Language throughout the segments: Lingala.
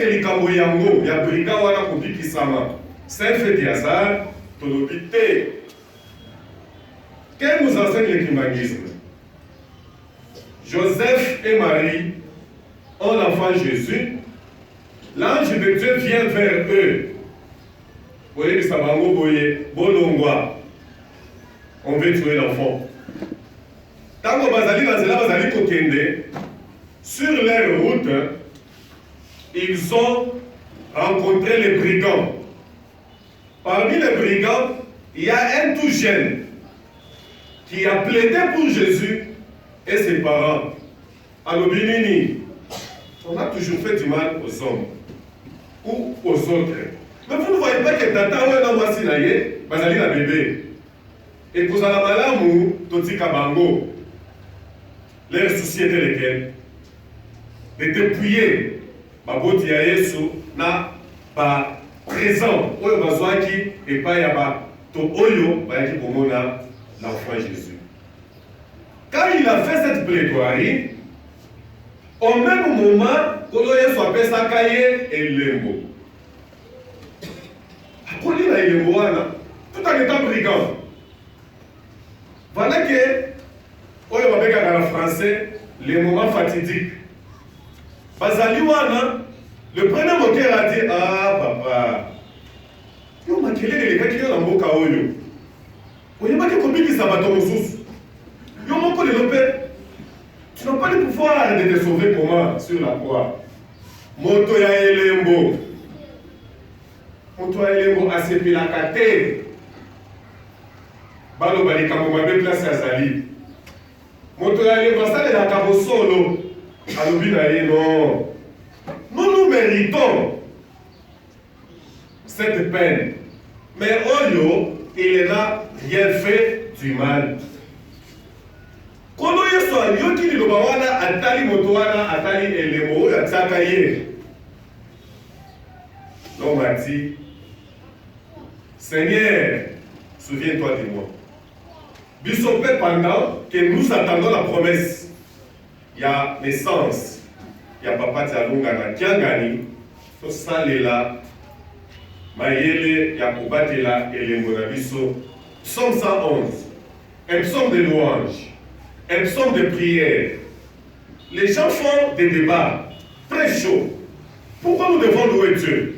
que les Kamboyango, il y a brigand wana kobikisama. C'est un fait de hasard, tolobité. Qu'est-ce que nous enseigne le kimbangisme? Joseph et Marie ont l'enfant Jésus. L'ange de Dieu vient vers eux. Vous voyez que ça va envoyer Bolongwa. On veut tuer l'enfant. Tant que Bazali Bazali Kokende, sur leur route, ils ont rencontré les brigands. Parmi les brigands, il y a un tout jeune qui a plaidé pour Jésus et ses parents. À l'Obinini, on a toujours fait du mal aux hommes ou aux autres. Mais vous ne voyez pas que Tata ou un homme sinaye, Bazali la bébé. Et pour la malamu, Toti Kabango, leur souci était lesquels? De dépouiller Baboti ya Yesu na ba présent oyo bazwaki et pas ya ba to oyo bayaki komona l'enfant Jésus. Quand il a fait cette plaidoirie, au même moment, Kolo Yesu apesaka ye elembo. Akoli na elembo wana, tout en étant brigand. Voilà que, oyo babekaka na français, les moments fatidiques. Bazali wana, le premier moqueur a dit, ah papa, yo makelele lekaki yo na mboka oyo. Oyebaki kobikisa bato mosusu. Yo moko lelo pe, tu n'as pas le pouvoir de te sauver comment sur la croix. Moto ya elembo. Moto ya elembo asepelaka te. Balo balikambo mabe place ya zali. Moto ya elembo asalelaka bosolo. Alobi na ye non. Nous méritons cette peine. Mais Oyo, il n'a rien fait du mal. Kono Yesu ayoki liloba wana atali moto wana atali elembo oyo atiaka ye. L'homme a dit, Seigneur, souviens-toi de moi. Bisopé pendant que nous attendons la promesse, il y a naissance. Il y a papa Tialunga na Kiangani, so salela, mayele, ya kobatela, elembo na biso. Psaume 111, un psaume de louange, un psaume de prière. Les gens font des débats très chauds. Pourquoi nous devons louer Dieu?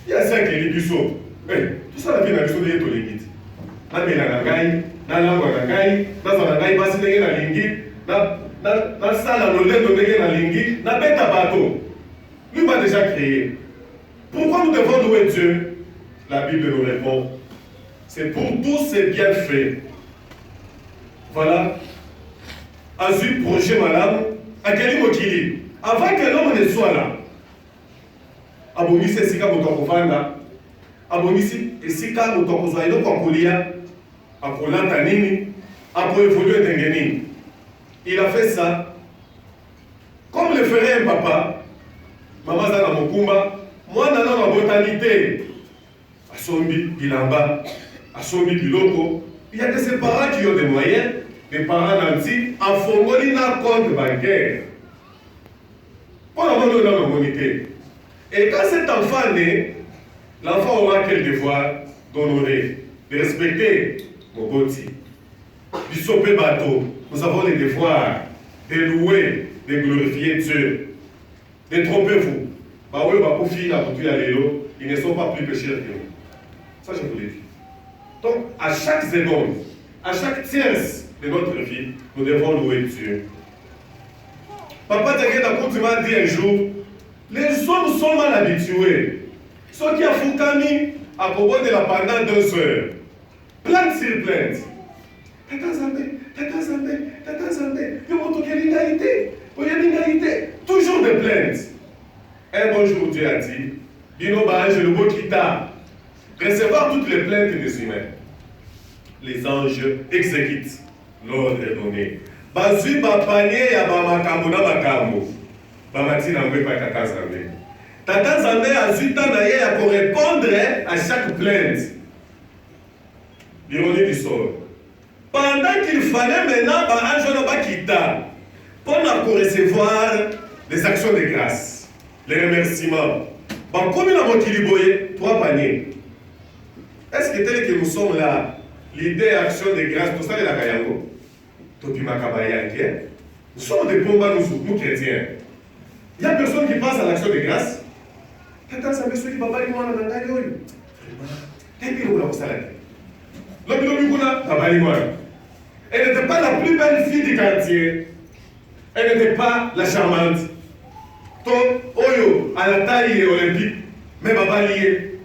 Il y a ça qui est biso. Tout ça, la vie na biso de yeto legiti. Na mela na ngai, na langwa na ngai, na zana ngai basi ndenge na lingi, na sala lolendo ndenge na lingi, na beta bateau. Lui m'a déjà créé. Pourquoi nous devons louer Dieu? La Bible nous répond. C'est pour tous ces bienfaits. Voilà. Azul projet madame, Akeli Mokili. Avant que l'homme ne soit là, abonisi esika motokovanda, abonisi esika motokozwa eloko akolia, akolata nini, akoévoluer ndenge nini. Il a fait ça comme le ferait un papa. Maman Zana Mokumba, moi nana ma botanité. Asombi bilamba, asombi biloko. Il y a que ces parents qui ont des moyens, des parents nantis, en fongoli na compte bancaire. Pour la bonne humanité. Et quand cet enfant naît, l'enfant aura quel devoir d'honorer, de respecter Moboti. Du sopé bateau. Nous avons le devoir de louer, de glorifier Dieu. Détrompez-vous. Ils ne sont pas plus pécheurs que nous. Ça, je vous l'ai dit. Donc, à chaque seconde, à chaque tierce de notre vie, nous devons louer Dieu. Papa Tagenda m'a dit un jour, les hommes sont mal habitués. Ceux qui ont Foukami à propos de la pendant 2 heures. Plainte sur plainte. Toujours des plaintes. Un bon jour, Dieu a dit, Bino Barange le mot quitta. Recevoir toutes les plaintes des humains. Les anges exécutent l'ordre donné. Bazui bapanye ya bamakambo na bakambo. Bamati na mwe pa Tata Zambé. Tata Zambé a zuta na ye ya répondre à chaque plainte. L'ironie du sort. Pendant qu'il fallait maintenant barange na bakita pour recevoir des actions de grâce. les remerciements. Bon, comme il a motivé, 3 paniers. Est-ce que tel que nous sommes là, l'idée action de grâce, tout ça, c'est la Kayango? Nous sommes des bons nous chrétiens. Il n'y a personne qui passe à l'action de grâce. Quand ça me dit, papa, il m'a dit, elle n'était pas la plus belle fille du quartier. Elle n'était pas la charmante. Oyo, à la taille olympique, mais papa lié.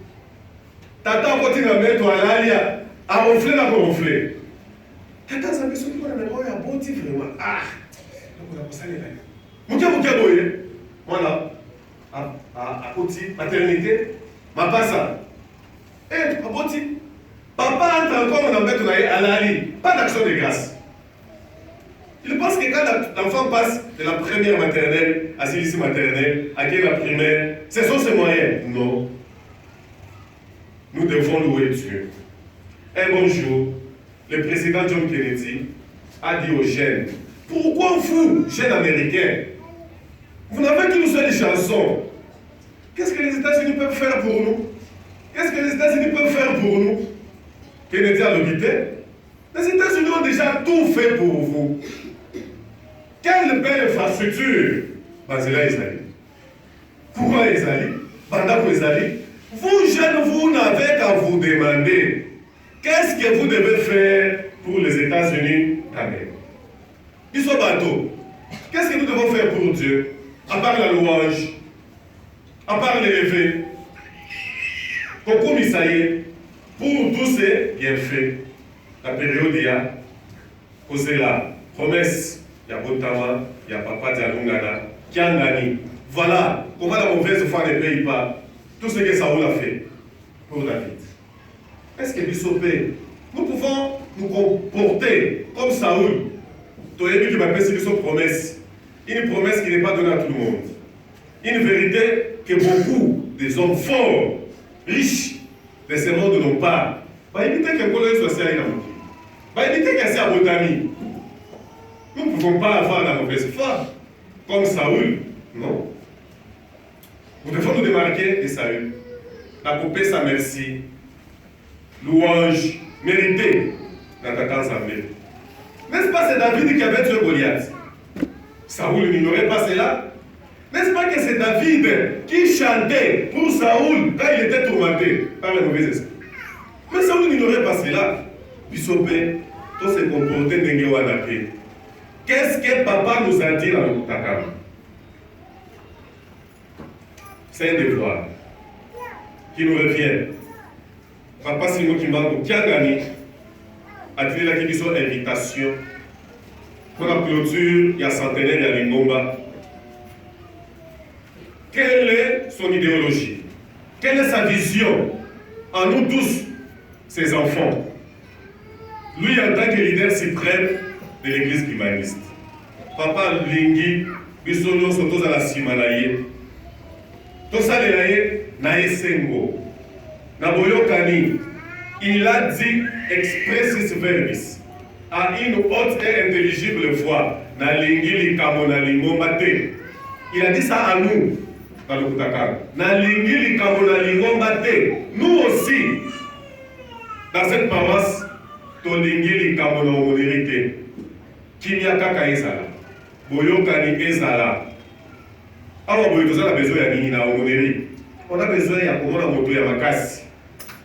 Tata continue à mettre à l'alia, à ronfler, à ronfler. Tata, ça me dit, il a bon type vraiment. Ah, donc on a passé les là. Voilà. À côté, maternité, ma passe. Eh, à côté. Papa entre encore dans mettre à l'ali. Pas d'action de grâce. Il pense que quand l'enfant passe de la première maternelle à celle-ci maternelle, à la primaire, ce sont ses moyens. Non. Nous devons louer Dieu. Un bon jour, le président John Kennedy a dit aux jeunes, pourquoi vous, jeunes américains, vous n'avez qu'une seule chanson? Qu'est-ce que les États-Unis peuvent faire pour nous? Qu'est-ce que les États-Unis peuvent faire pour nous? Kennedy a l'obité. Les États-Unis ont déjà tout fait pour vous. Quelle belle infrastructure! Basila Ezali. Pourquoi Ezali? Bandako Ezali. Vous, jeunes, vous n'avez qu'à vous demander qu'est-ce que vous devez faire pour les États-Unis d'Amérique. Ils sont bateaux. Qu'est-ce que nous devons faire pour Dieu? À part la louange, à part l'élever, Coco Misaye, pour tous ces bienfaits, la période il y a causé la promesse, il y a Botama, il y a Papa Dialungana, Kiangani. Voilà comment la mauvaise foi ne paye pas tout ce que Saoul a fait pour David. Est-ce que Bissopé, nous pouvons nous comporter comme Saoul? Toyebi qui m'appelle c'est une promesse. Une promesse qui n'est pas donnée à tout le monde. Une vérité que beaucoup des hommes forts, riches de ce monde n'ont pas. Va éviter que Kolo soit sérieux. Va éviter qu'il y ait à Botami. Nous ne pouvons pas avoir la mauvaise foi comme Saoul. Non. Nous devons nous démarquer de Saül. La couper sa merci. Louange méritée dans ta assemblée. N'est-ce pas c'est David qui avait tué Goliath? Saoul n'ignorait pas cela. N'est-ce pas que c'est David qui chantait pour Saoul quand il était tourmenté par les mauvais esprits? Mais Saoul n'ignorait pas cela. Bissopé, tout se comportait d'Engewanapé. Qu'est-ce que papa nous a dit dans le Takam? C'est un devoir qui nous revient. Papa Simo Kimbango, qui a gagné, a tiré la question invitation pour la clôture, il y a centenaire, il y a Lingomba. Quelle est son idéologie? Quelle est sa vision en nous tous, ses enfants? Lui, en tant que leader suprême de l'église primariste. Papa Lingi, Bisono Sotos à la Simanaye. Tosa Lelaye, Naye Sengo. Naboyo Kani, il a dit expressis verbis. À une haute et intelligible voix, na lingi likamo na lingomba te. Il a dit ça à nous, dans le Koutaka. Na lingi likamo na lingomba te. Nous aussi, dans cette paroisse, to lingi likamo na omonérité. Kimia kaka ezala. Boyokani ezala. Awa boyotoza na besoin ya nini na omonérité. On a besoin ya komona moto ya makasi.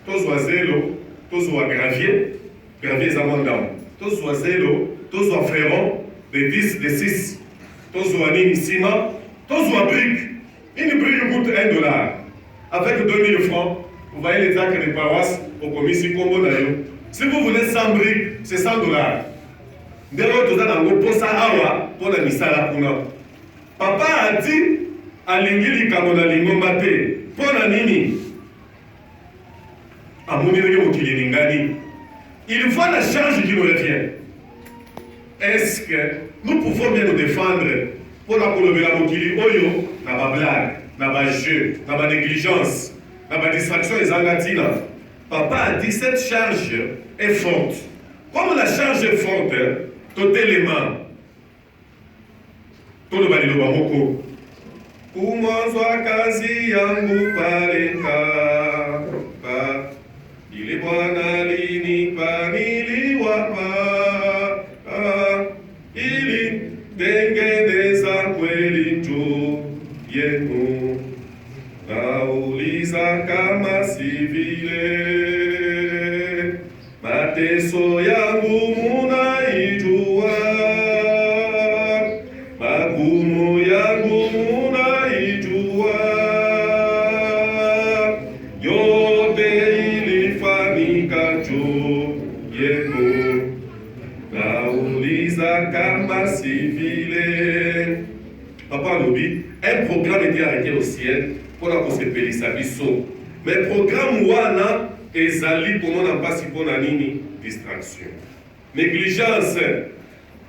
Tozwa zelo, tozwa gravier, gravier ezamondamo. Tozwa zelo, tozwa ferron, de 10, de 6. Tozwa nini ciment, tozwa brique. Une brique coûte $1. Avec 2000 francs, vous voyez les actes de paroisse au commissi Combo Nayo. Si vous voulez 100 briques, c'est $100. Ndero toza nango posa awa pour la misala kuna. Papa a dit alingi likambo na lingomba te. Pona nini? Amoneli mokili ningani. Il faut la charge qui nous revient. Est-ce que nous pouvons bien nous défendre pour la kolobela mokili oyo na ba blague, na ba jeu, na ba négligence, na ba distraction et zangatina? Papa a dit cette charge est forte. Comme la charge est forte, tout élément, tout le balilo bamoko, kumwanzwa kazi yangu pale Nkamba, ili Bwana alinipa niliwapa, ili tengeneza kweli juu yenu. Nauliza kama si vile, mateso yangu munaijua, magumu yangu munaijua, yote ilifanyika juu yenu. Nauliza kama si vile. Papa lobi, un programme était arrêté au ciel pour la kosepelisa biso. Mais programme wana ezali pour mon ampasi pour na nini? Distraction. Négligence.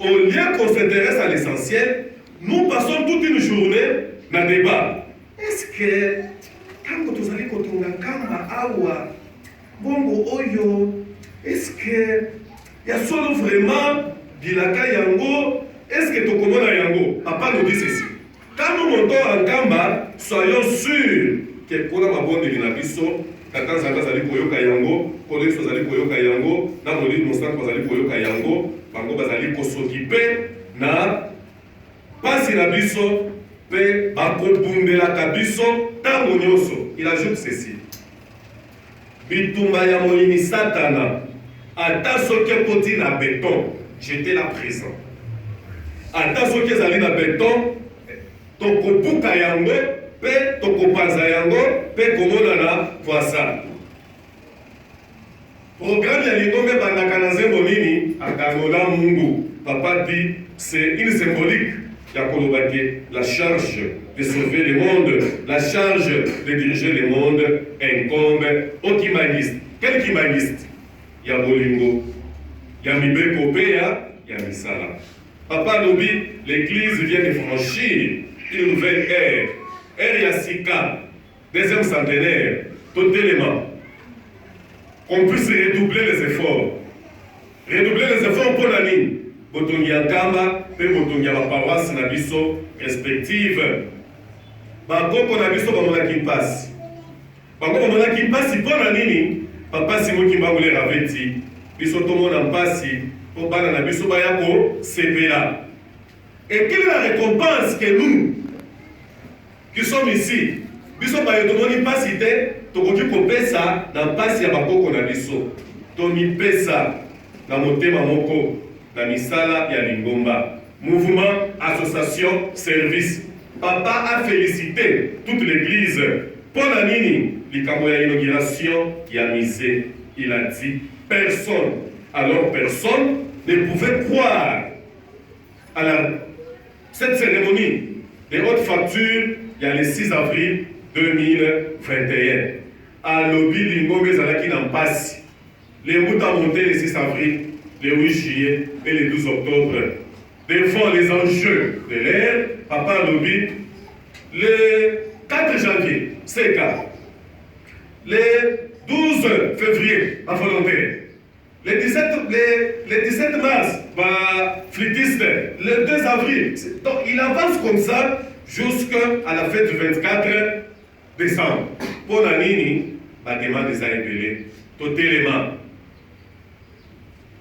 Au lieu qu'on s'intéresse à l'essentiel, nous passons toute une journée dans le débat. Est-ce que quand tu allez kotonga kamba awa bongo oyo, est-ce que y a solo vraiment bilaka yango? Est-ce que tu connais yango? Papa nous dit ceci. Quand nous montons en Kamba, soyons sûrs que pour la bonne de l'inabiso, quand Zanga zali koyoka yango, Kodex zali koyoka yango, na moli monstant zali koyoka yango, bango bazali kosokipe na pasi na biso pe bakobundela kabiso tango nyoso. Il ajoute ceci. Bitumba ya moyini satana, ata soki poti na béton, j'étais là présent. Ata soki ezali na béton, tokobuka yango pe tokopanza yango pe komonana voisa. Programme ya Lingombe bandaka na nzembo nini akanola Mungu. Papa dit c'est une symbolique ya koloba ke la charge de sauver le monde, la charge de diriger le monde incombe au Kimaniste. Quel Kimaniste? Ya bolingo, ya mibeko pe ya misala. Papa lobi, l'église vient de franchir une nouvelle ère. Ère Yassika, deuxième centenaire, totalement. Qu'on puisse redoubler les efforts. Redoubler les efforts pour la ligne. Botongi Kamba, pe botongi la paroisse na biso respective. Bakoko na biso bamona kimpasi. Bakoko bamona kimpasi pour la nini? Papa Simo Kimbangule raveti. Biso tomona mpasi. Pour bana na biso bayako sepela. Et quelle est la récompense que nous qui sommes ici, biso bayotomoni pasi te, tokoki kopesa na pasi ya bakoko na biso. Tomi pesa na motema moko na misala ya Lingomba. Mouvement, association, service. Papa a félicité toute l'église pour la nini, likambo ya inauguration ya misé. Il a dit personne. Alors personne ne pouvait croire à cette cérémonie de haute facture il y a le 6 avril 2021. À Lobi Lingombe Zalaki Nampasi. Les routes ont monté le 6 avril, le 8 juillet et le 12 octobre. Devant les enjeux de l'ère, Papa Lobi, le 4 janvier, c'est cas. Le 12 février, à volonté. Le 17 mars, flûtiste. Le 2 avril. Donc il avance comme ça jusqu'à la fête du 24 décembre. Pour la nini, la demande des arrêtés. Totalement.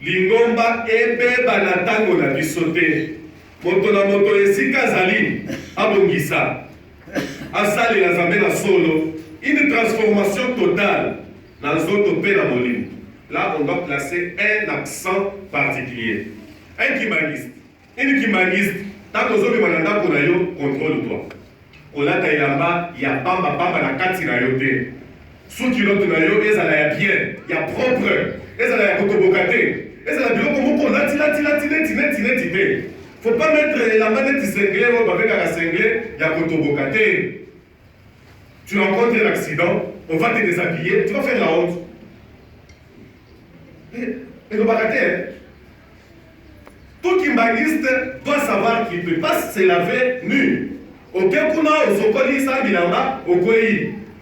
Lingomba ebe banatango na bisote. Moto na moto esika zali. Abongisa. Asali la zambe na solo. Une transformation totale. Dans zoto pe na molimo. Là, on doit placer un accent particulier. Un kimaniste. Une kimaniste. Tant que vous avez contrôle-toi. Olata ilamba, ya pamba na kati na yote. Sous kilote na yo, ezala ya bien, ya propre, ezala ya kotobokate. Ezala biloko moko lati. Faut pas mettre la manette cinglée avec la cinglée, ya kotobokate. Tu rencontres un accident, on va te déshabiller, tu vas faire la honte. Et le baraté, tout kimbaniste doit savoir qu'il ne peut pas se laver nu. Aucun kuna au sokoli sa bilamba au koi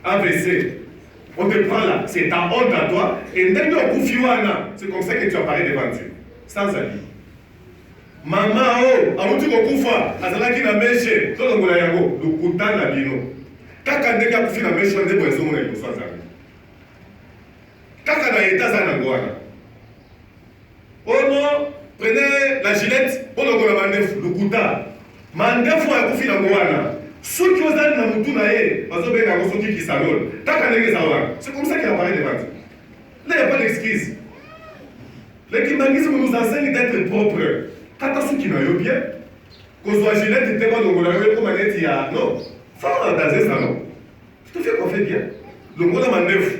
AVC. On te prend là, c'est ta honte à toi. Et c'est comme ça que tu apparais devant Dieu. Sans avis. mama o amuti kokufa azalaki na meshe tolongola yango lokuta na bino kaka ndenge akufi na meshe nde boye ezomona liboso ya Nzambe kaka na eta aza nango wana ono prenez la gilette mpo longola mandefu lokuta mandefu akufi nango wana soki ozali na mutu na ye bazobenga yango soki kisalol kaka ndenge eza wana c'est comme ça qu'il apparaît devant Dieu. Là, il n'y a pas d'excuse. L'écumanisme nous enseigne d'être propre. Kata soki na yo bien kozwa gilette te balongola yo comme maneti ya non fa dans ça non je te fais qu'on fait bien longola mandefu